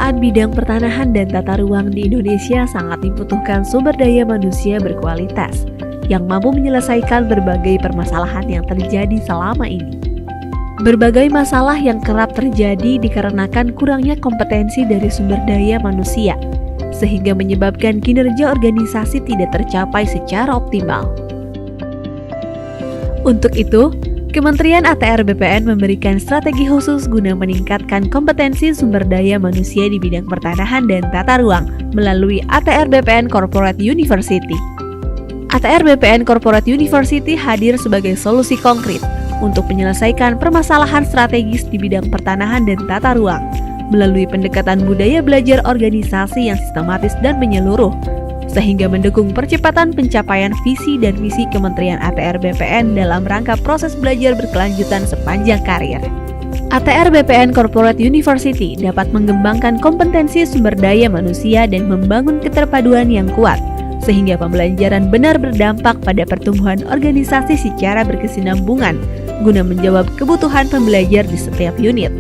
pemetaan bidang pertanahan dan tata ruang di Indonesia sangat dibutuhkan sumber daya manusia berkualitas yang mampu menyelesaikan berbagai permasalahan yang terjadi selama ini. Berbagai masalah yang kerap terjadi dikarenakan kurangnya kompetensi dari sumber daya manusia, sehingga menyebabkan kinerja organisasi tidak tercapai secara optimal. Untuk itu, Kementerian ATR BPN memberikan strategi khusus guna meningkatkan kompetensi sumber daya manusia di bidang pertanahan dan tata ruang melalui ATR BPN Corporate University. ATR BPN Corporate University hadir sebagai solusi konkret untuk menyelesaikan permasalahan strategis di bidang pertanahan dan tata ruang melalui pendekatan budaya belajar organisasi yang sistematis dan menyeluruh, sehingga mendukung percepatan pencapaian visi dan misi Kementerian ATR BPN dalam rangka proses belajar berkelanjutan sepanjang karir. ATR BPN Corporate University dapat mengembangkan kompetensi sumber daya manusia dan membangun keterpaduan yang kuat, sehingga pembelajaran benar berdampak pada pertumbuhan organisasi secara berkesinambungan, guna menjawab kebutuhan pembelajar di setiap unit.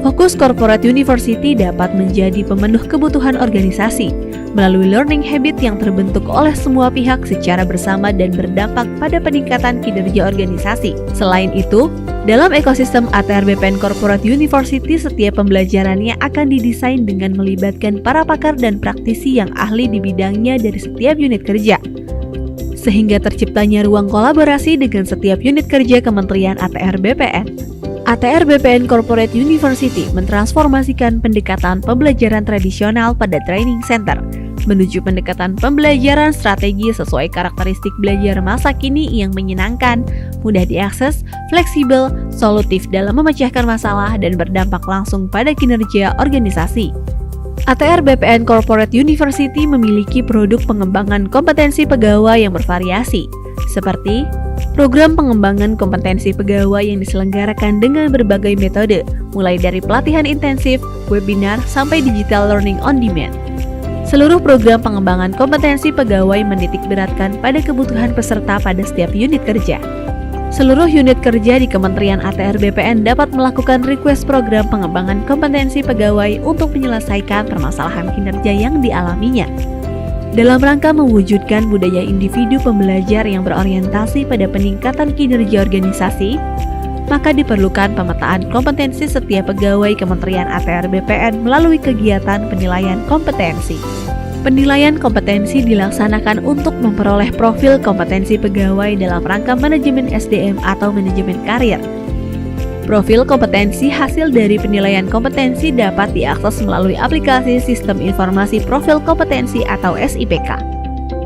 Fokus Corporate University dapat menjadi pemenuh kebutuhan organisasi melalui learning habit yang terbentuk oleh semua pihak secara bersama dan berdampak pada peningkatan kinerja organisasi. Selain itu, dalam ekosistem ATR BPN Corporate University, setiap pembelajarannya akan didesain dengan melibatkan para pakar dan praktisi yang ahli di bidangnya dari setiap unit kerja, sehingga terciptanya ruang kolaborasi dengan setiap unit kerja Kementerian ATR BPN. ATR BPN Corporate University mentransformasikan pendekatan pembelajaran tradisional pada training center menuju pendekatan pembelajaran strategi sesuai karakteristik belajar masa kini yang menyenangkan, mudah diakses, fleksibel, solutif dalam memecahkan masalah dan berdampak langsung pada kinerja organisasi. ATR BPN Corporate University memiliki produk pengembangan kompetensi pegawai yang bervariasi, seperti program pengembangan kompetensi pegawai yang diselenggarakan dengan berbagai metode, mulai dari pelatihan intensif, webinar, sampai digital learning on demand. Seluruh program pengembangan kompetensi pegawai menitik beratkan pada kebutuhan peserta pada setiap unit kerja. Seluruh unit kerja di Kementerian ATR BPN dapat melakukan request program pengembangan kompetensi pegawai untuk menyelesaikan permasalahan kinerja yang dialaminya. Dalam rangka mewujudkan budaya individu pembelajar yang berorientasi pada peningkatan kinerja organisasi, maka diperlukan pemetaan kompetensi setiap pegawai Kementerian ATR BPN melalui kegiatan penilaian kompetensi. Penilaian kompetensi dilaksanakan untuk memperoleh profil kompetensi pegawai dalam rangka manajemen SDM atau manajemen karir. Profil kompetensi hasil dari penilaian kompetensi dapat diakses melalui aplikasi Sistem Informasi Profil Kompetensi atau SIPK.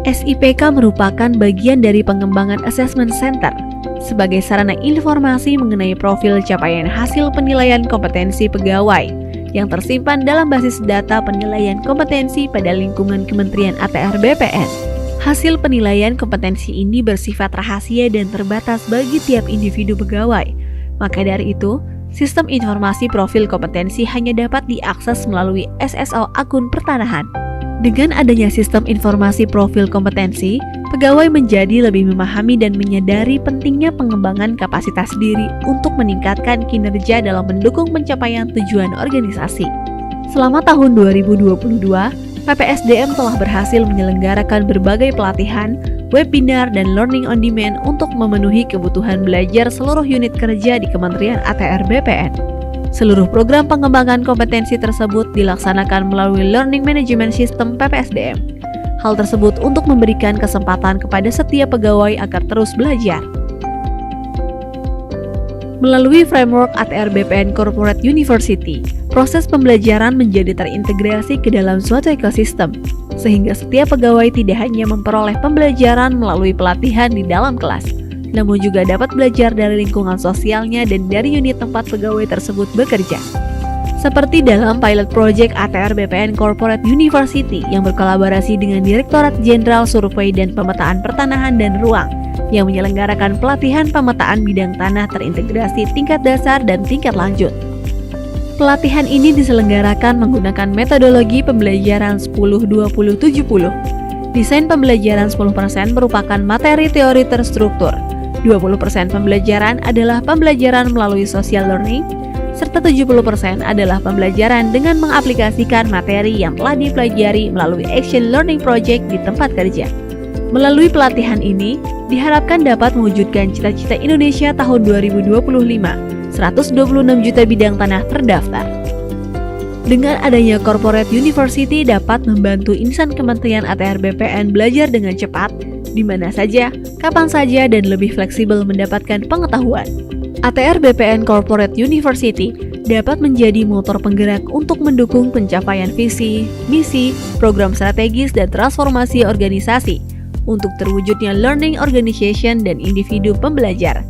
SIPK merupakan bagian dari pengembangan Assessment Center sebagai sarana informasi mengenai profil capaian hasil penilaian kompetensi pegawai yang tersimpan dalam basis data penilaian kompetensi pada lingkungan Kementerian ATR BPN. Hasil penilaian kompetensi ini bersifat rahasia dan terbatas bagi tiap individu pegawai. Maka dari itu, sistem informasi profil kompetensi hanya dapat diakses melalui SSO akun pertanahan. Dengan adanya sistem informasi profil kompetensi, pegawai menjadi lebih memahami dan menyadari pentingnya pengembangan kapasitas diri untuk meningkatkan kinerja dalam mendukung pencapaian tujuan organisasi. Selama tahun 2022, PPSDM telah berhasil menyelenggarakan berbagai pelatihan, webinar, dan learning on demand untuk memenuhi kebutuhan belajar seluruh unit kerja di Kementerian ATR BPN. Seluruh program pengembangan kompetensi tersebut dilaksanakan melalui Learning Management System PPSDM. Hal tersebut untuk memberikan kesempatan kepada setiap pegawai agar terus belajar. Melalui framework ATR BPN Corporate University, proses pembelajaran menjadi terintegrasi ke dalam suatu ekosistem, sehingga setiap pegawai tidak hanya memperoleh pembelajaran melalui pelatihan di dalam kelas, namun juga dapat belajar dari lingkungan sosialnya dan dari unit tempat pegawai tersebut bekerja. Seperti dalam pilot project ATR BPN Corporate University yang berkolaborasi dengan Direktorat Jenderal Survei dan Pemetaan Pertanahan dan Ruang yang menyelenggarakan pelatihan pemetaan bidang tanah terintegrasi tingkat dasar dan tingkat lanjut. Pelatihan ini diselenggarakan menggunakan metodologi pembelajaran 10-20-70. Desain pembelajaran 10% merupakan materi teori terstruktur, 20% pembelajaran adalah pembelajaran melalui social learning, serta 70% adalah pembelajaran dengan mengaplikasikan materi yang telah dipelajari melalui Action Learning Project di tempat kerja. Melalui pelatihan ini, diharapkan dapat mewujudkan cita-cita Indonesia tahun 2025, 126 juta bidang tanah terdaftar. Dengan adanya Corporate University dapat membantu insan Kementerian ATR BPN belajar dengan cepat, di mana saja, kapan saja, dan lebih fleksibel mendapatkan pengetahuan. ATR BPN Corporate University dapat menjadi motor penggerak untuk mendukung pencapaian visi, misi, program strategis, dan transformasi organisasi untuk terwujudnya learning organization dan individu pembelajar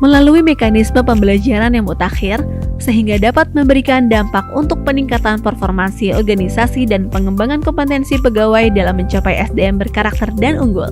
melalui mekanisme pembelajaran yang mutakhir sehingga dapat memberikan dampak untuk peningkatan performansi organisasi dan pengembangan kompetensi pegawai dalam mencapai SDM berkarakter dan unggul.